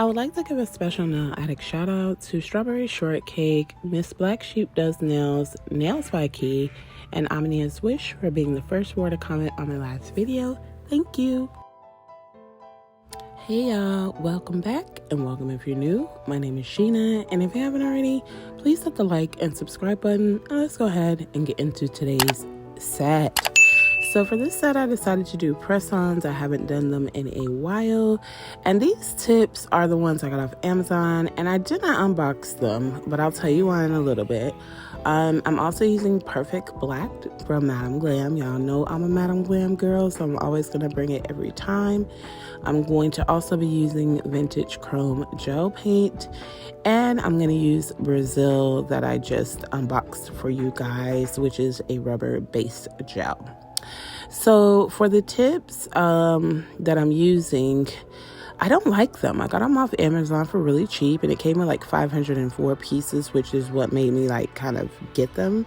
I would like to give a special nail addict shout out to Strawberry Shortcake, Miss Black Sheep Does Nails, Nails by Key, and Omnia's Wish for being the first one to comment on my last video. Thank you. Hey y'all, welcome back and welcome if you're new. My name is Sheena, and if you haven't already, please hit the like and subscribe button. Let's go ahead and get into today's set. So for this set, I decided to do press-ons. I haven't done them in a while. And these tips are the ones I got off Amazon. And I did not unbox them, but I'll tell you why in a little bit. I'm also using Perfect Black from Madam Glam. Y'all know I'm a Madam Glam girl, so I'm always going to bring it every time. I'm going to also be using Vintage Chrome Gel Paint. And I'm going to use Brazil that I just unboxed for you guys, which is a rubber-based gel. So for the tips that I'm using, I don't like them. I got them off Amazon for really cheap, and it came with like 504 pieces, which is what made me like kind of get them.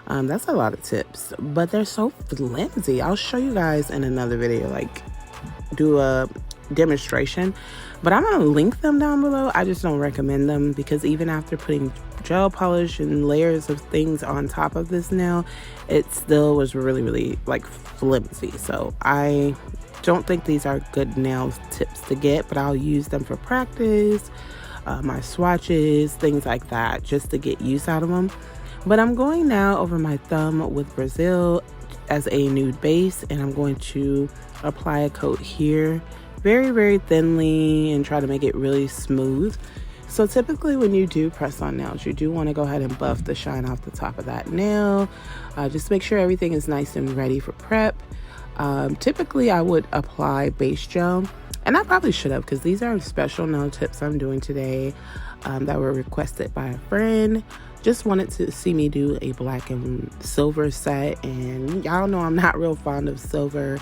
That's a lot of tips, but they're so flimsy. I'll show you guys in another video, like do a demonstration, but I'm gonna link them down below. I just don't recommend them because even after putting gel polish and layers of things on top of this nail, it still was really like flimsy. So I don't think these are good nail tips to get, but I'll use them for practice, my swatches, things like that, just to get use out of them. But I'm going now over my thumb with Brazil as a nude base, and I'm going to apply a coat here very thinly and try to make it really smooth. So typically when you do press on nails, you do want to go ahead and buff the shine off the top of that nail. Just make sure everything is nice and ready for prep. Typically I would apply base gel, and I probably should have, because these are special nail tips I'm doing today that were requested by a friend. Just wanted to see me do a black and silver set, and y'all know I'm not real fond of silver.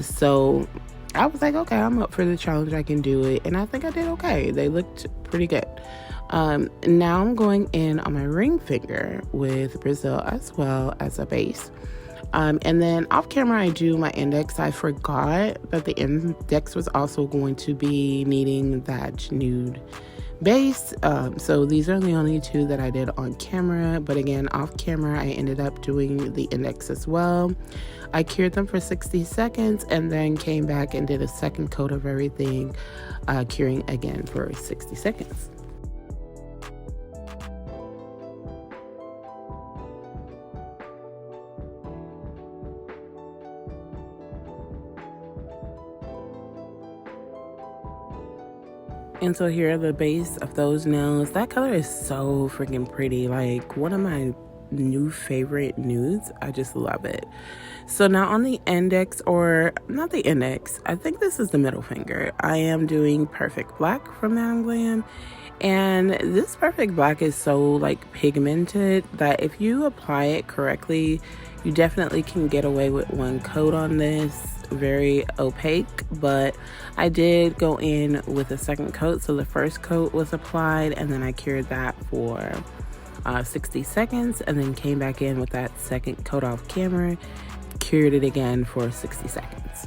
So I was like, okay, I'm up for the challenge. I can do it. And I think I did okay. They looked pretty good. Now I'm going in on my ring finger with Brazil as well as a base. And then off camera, I do my index. I forgot that the index was also going to be needing that nude base. So these are the only two that I did on camera, but again, off camera, I ended up doing the index as well. I cured them for 60 seconds and then came back and did a second coat of everything, curing again for 60 seconds. And so here are the base of those nails. That color is so freaking pretty. Like one of my new favorite nudes. I just love it. So now on the index, or not the index, I think this is the middle finger, I am doing Perfect Black from Madam Glam. And this Perfect Black is so like pigmented that if you apply it correctly, you definitely can get away with one coat on this. Very opaque, but I did go in with a second coat. So the first coat was applied, and then I cured that for 60 seconds, and then came back in with that second coat off camera, cured it again for 60 seconds.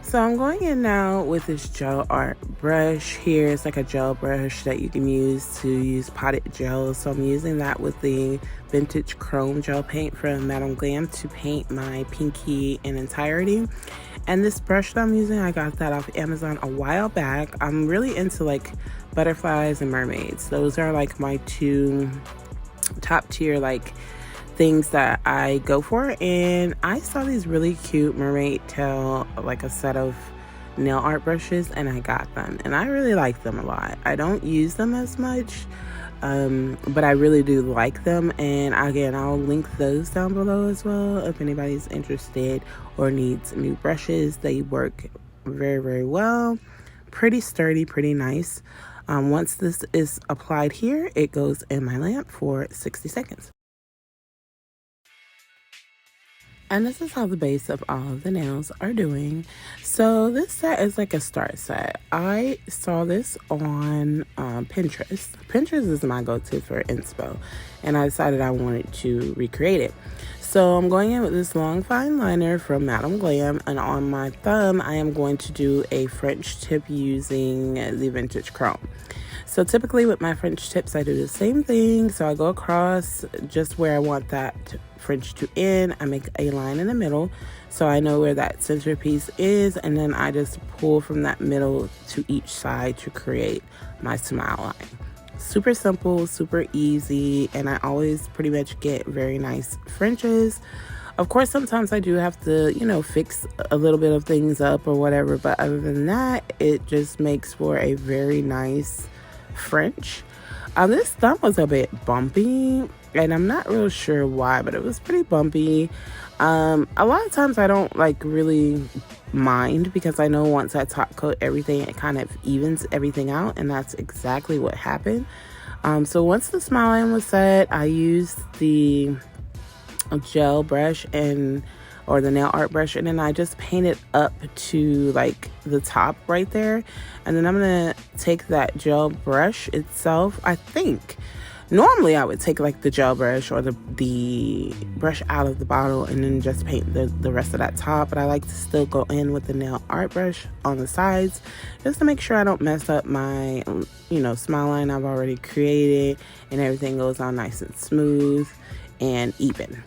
So I'm going in now with this gel art brush here. It's like a gel brush that you can use to use potted gel. So I'm using that with the Vintage Chrome Gel Paint from Madam Glam to paint my pinky in entirety. And this brush that I'm using, I got that off Amazon a while back. I'm really into like butterflies and mermaids. Those are like my two top tier like things that I go for, and I saw these really cute mermaid tail, like a set of nail art brushes, and I got them, and I really like them a lot. I don't use them as much, but I really do like them, and again, I'll link those down below as well if anybody's interested or needs new brushes. They work very well, pretty sturdy, pretty nice. Once this is applied here, it goes in my lamp for 60 seconds. And this is how the base of all of the nails are doing. So this set is like a start set. I saw this on Pinterest. Pinterest is my go-to for inspo, and I decided I wanted to recreate it. So I'm going in with this long fine liner from Madam Glam, and on my thumb I am going to do a French tip using the Vintage Chrome. So typically with my French tips, I do the same thing. So I go across just where I want that French to end. I make a line in the middle so I know where that centerpiece is, and then I just pull from that middle to each side to create my smile line. Super simple, super easy, and I always pretty much get very nice Frenches. Of course, sometimes I do have to, fix a little bit of things up or whatever, but other than that, it just makes for a very nice French. This thumb was a bit bumpy, and I'm not real sure why, but it was pretty bumpy. A lot of times I don't really mind, because I know once I top coat everything, it kind of evens everything out, and that's exactly what happened. So once the smile line was set, I used the gel brush or the nail art brush, and then I just painted up to the top right there, and then I'm gonna take that gel brush itself. I think normally I would take the gel brush or the brush out of the bottle and then just paint the rest of that top, but I like to still go in with the nail art brush on the sides just to make sure I don't mess up my smile line I've already created, and everything goes on nice and smooth and even.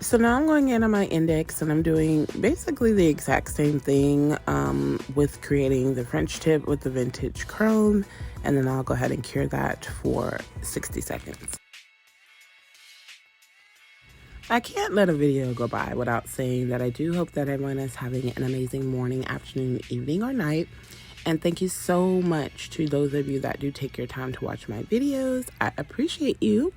So now I'm going in on my index, and I'm doing basically the exact same thing with creating the French tip with the Vintage Chrome, and then I'll go ahead and cure that for 60 seconds. I can't let a video go by without saying that I do hope that everyone is having an amazing morning, afternoon, evening, or night. And thank you so much to those of you that do take your time to watch my videos. I appreciate you.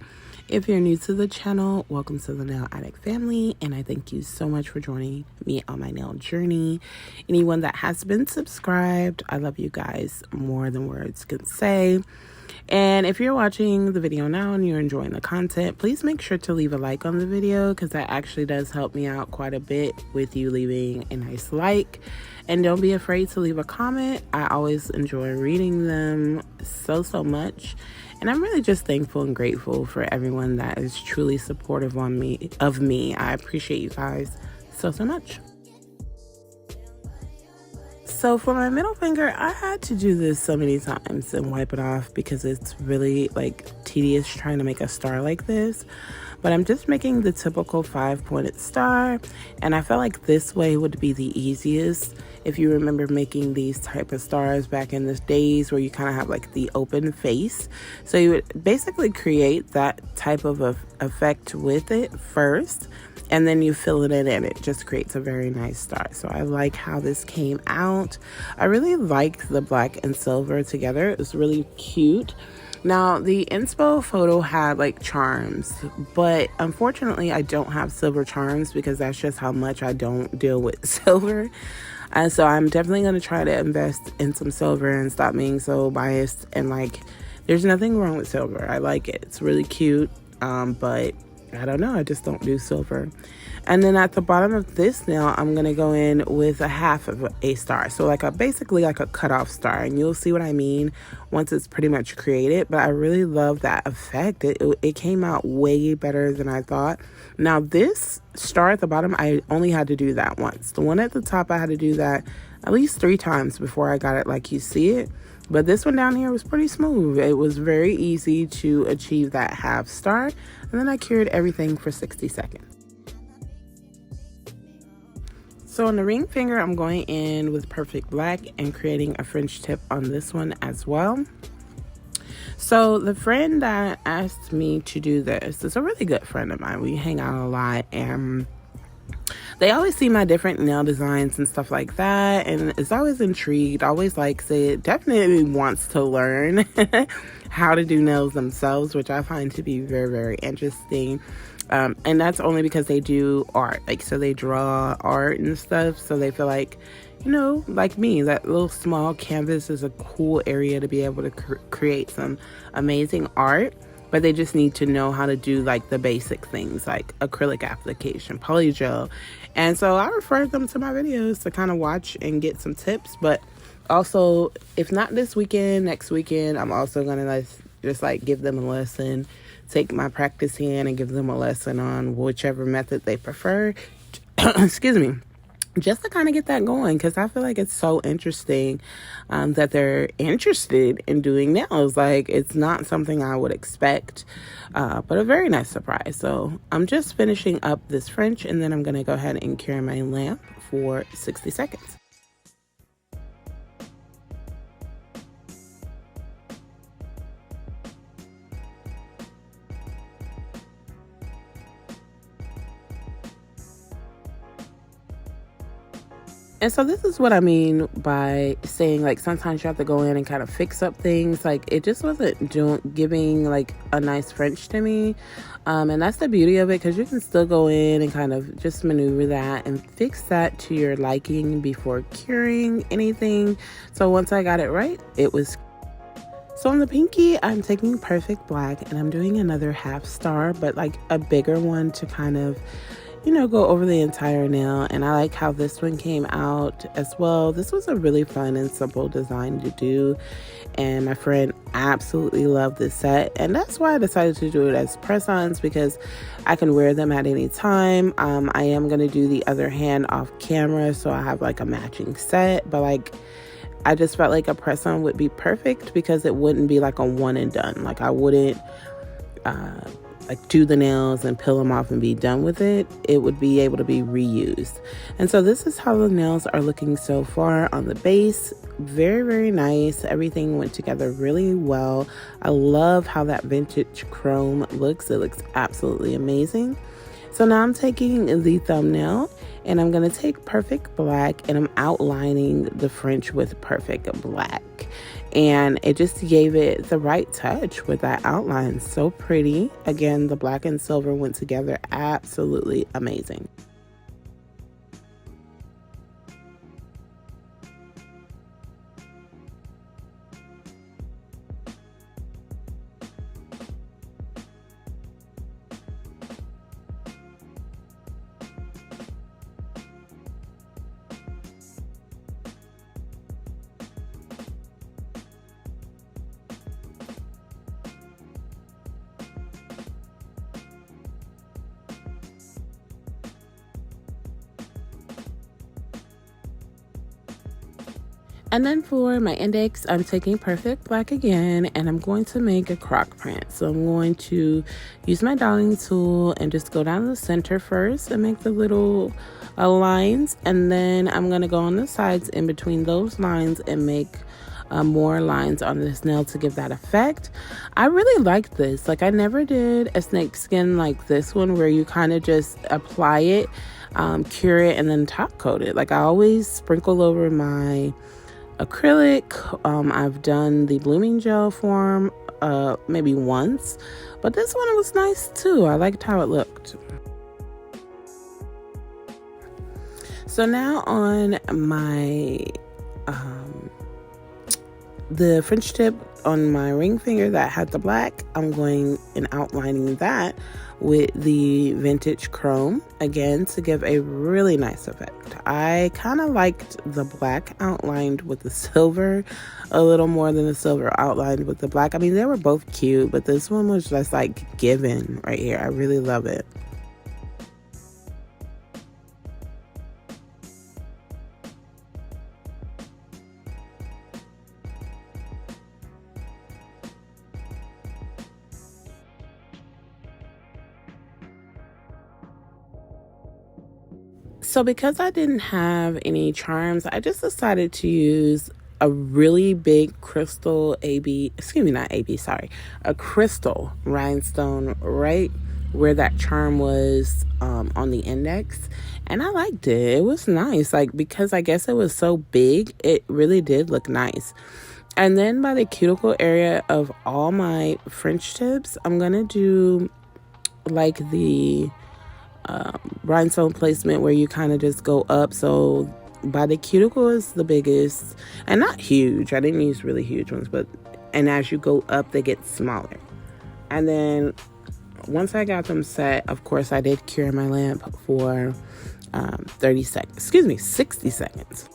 If you're new to the channel, welcome to the Nail Addict family, and I thank you so much for joining me on my nail journey. Anyone that has been subscribed, I love you guys more than words can say. And if you're watching the video now and you're enjoying the content, please make sure to leave a like on the video, because that actually does help me out quite a bit with you leaving a nice like. And don't be afraid to leave a comment. I always enjoy reading them so much. And I'm really just thankful and grateful for everyone that is truly supportive of me. I appreciate you guys so much. So for my middle finger, I had to do this so many times and wipe it off, because it's really tedious trying to make a star like this. But I'm just making the typical 5-pointed star, and I felt like this way would be the easiest. If you remember making these type of stars back in the days where you kind of have the open face. So you would basically create that type of effect with it first, and then you fill it in, and it just creates a very nice star. So I like how this came out. I really like the black and silver together. It was really cute. Now, the inspo photo had charms, but unfortunately I don't have silver charms, because that's just how much I don't deal with silver. And so I'm definitely going to try to invest in some silver and stop being so biased. And there's nothing wrong with silver. I like it. It's really cute. But I don't know. I just don't do silver. And then at the bottom of this nail, I'm going to go in with a half of a star. So basically a cutoff star. And you'll see what I mean once it's pretty much created. But I really love that effect. It came out way better than I thought. Now this star at the bottom, I only had to do that once. The one at the top, I had to do that at least 3 times before I got it like you see it. But this one down here was pretty smooth. It was very easy to achieve that half star. And then I cured everything for 60 seconds. So on the ring finger, I'm going in with Perfect Black and creating a French tip on this one as well. So the friend that asked me to do this is a really good friend of mine. We hang out a lot, and they always see my different nail designs and stuff like that, and is always intrigued, always likes it, definitely wants to learn how to do nails themselves, which I find to be very, very interesting. And that's only because they do art, like, so they draw art and stuff, so they feel like, you know, like me, that little small canvas is a cool area to be able to create some amazing art. But they just need to know how to do like the basic things like acrylic application, polygel. And so I refer them to my videos to kind of watch and get some tips. But also, if not this weekend, next weekend, I'm also going to just like give them a lesson, take my practice hand and give them a lesson on whichever method they prefer. Excuse me. Just to kind of get that going, because I feel like it's so interesting that they're interested in doing nails. Like, it's not something I would expect, but a very nice surprise. So I'm just finishing up this French, and then I'm going to go ahead and cure my lamp for 60 seconds. And so this is what I mean by saying, like, sometimes you have to go in and kind of fix up things. Like, it just wasn't giving like a nice French to me. And that's the beauty of it, because you can still go in and kind of just maneuver that and fix that to your liking before curing anything. So once I got it right, it was. So on the pinky, I'm taking Perfect Black and I'm doing another half star, but like a bigger one to kind of, you know, go over the entire nail. And I like how this one came out as well. This was a really fun and simple design to do, and my friend absolutely loved this set, and that's why I decided to do it as press-ons, because I can wear them at any time. I am going to do the other hand off camera, so I have like a matching set, but like I just felt like a press-on would be perfect because it wouldn't be like a one and done. Like, I wouldn't like do the nails and peel them off and be done with it. It would be able to be reused. And so this is how the nails are looking so far on the base. Very, very nice. Everything went together really well. I love how that vintage chrome looks. It looks absolutely amazing. So now I'm taking the thumbnail and I'm going to take Perfect Black and I'm outlining the French with Perfect Black. And it just gave it the right touch with that outline. So pretty. Again, the black and silver went together absolutely amazing. And then for my index, I'm taking Perfect Black again, and I'm going to make a croc print. So I'm going to use my dialing tool and just go down the center first and make the little lines. And then I'm going to go on the sides in between those lines and make more lines on this nail to give that effect. I really like this. Like, I never did a snake skin like this one where you kind of just apply it, cure it, and then top coat it. Like, I always sprinkle over my acrylic. I've done the blooming gel form maybe once, but this one was nice too. I liked how it looked. So now on my the French tip on my ring finger that had the black, I'm going and outlining that with the vintage chrome again to give a really nice effect. I kind of liked the black outlined with the silver a little more than the silver outlined with the black. I mean, they were both cute, but this one was just like given right here. I really love it. So because I didn't have any charms, I just decided to use a really big crystal a crystal rhinestone right where that charm was on the index. And I liked it. It was nice. Like, because I guess it was so big, it really did look nice. And then by the cuticle area of all my French tips, I'm going to do like the rhinestone placement where you kind of just go up. So by the cuticle is the biggest, and not huge. I didn't use really huge ones, and as you go up, they get smaller. And then once I got them set, of course, I did cure my lamp for 60 seconds.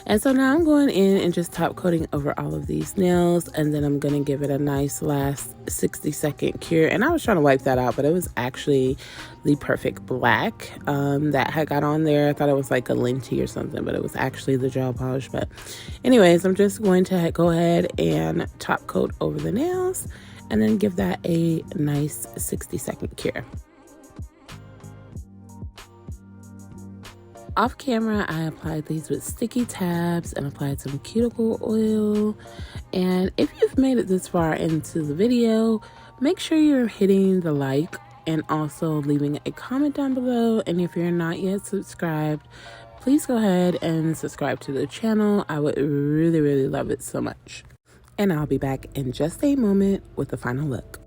And so now I'm going in and just top coating over all of these nails, and then I'm going to give it a nice last 60-second cure. And I was trying to wipe that out, but it was actually the perfect black that had got on there. I thought it was like a linty or something, but it was actually the gel polish. But anyways, I'm just going to go ahead and top coat over the nails and then give that a nice 60-second cure. Off camera, I applied these with sticky tabs and applied some cuticle oil. And if you've made it this far into the video, make sure you're hitting the like and also leaving a comment down below. And if you're not yet subscribed, please go ahead and subscribe to the channel. I would really, really love it so much. And I'll be back in just a moment with the final look.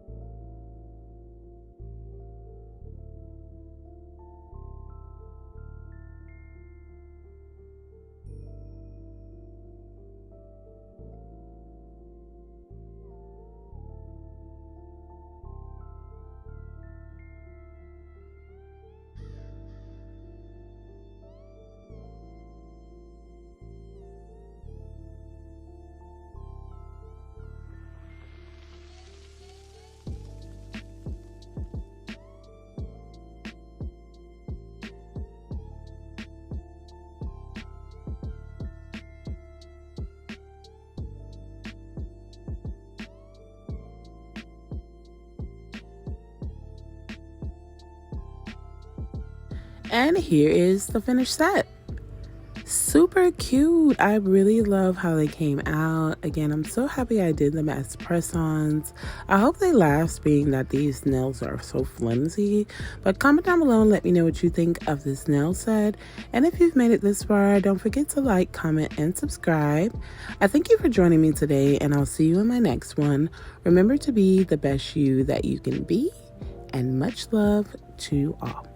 And here is the finished set. Super cute. I really love how they came out. Again, I'm so happy I did them as press-ons. I hope they last, being that these nails are so flimsy. But comment down below and let me know what you think of this nail set. And if you've made it this far, don't forget to like, comment, and subscribe. I thank you for joining me today, and I'll see you in my next one. Remember to be the best you that you can be, and much love to all.